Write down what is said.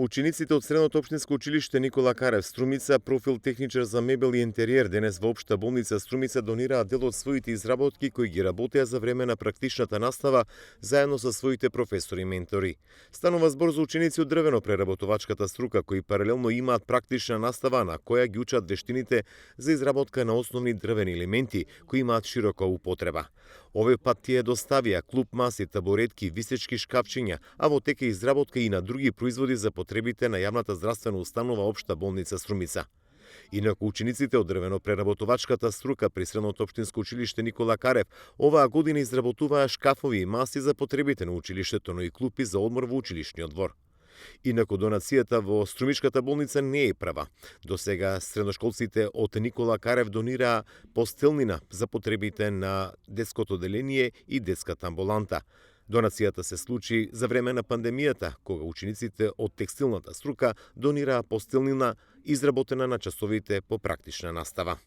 Учениците од Средното општинско училиште Никола Карев Струмица, профил техничар за мебел и интериер, денес во Општа болница Струмица донираат дел од своите изработки кои ги работеа за време на практичната настава заедно со своите професори и ментори. Станува збор за ученици од дрвено-преработувачката струка кои паралелно имаат практична настава на која ги учат вештините за изработка на основни дрвени елементи кои имаат широка употреба. Овој пат тие доставија клуп маси, табуретки, висечки шкафчиња, а во тека изработка и на други производи за потребите на јавната здравствена установа Општа болница Струмица. Инаку учениците од дрвено-преработувачката струка при Средното општинско училиште Никола Карев оваа година изработуваа шкафови и маси за потребите на училиштето, но и клупи за одмор во училишниот двор. Инаку донацијата во Струмичката болница не е прва. До сега средношколците од Никола Карев донираа постелнина за потребите на детското оделение и детската амбуланта. Донацијата се случи за време на пандемијата, кога учениците од текстилната струка донираа постелнина изработена на часовите по практична настава.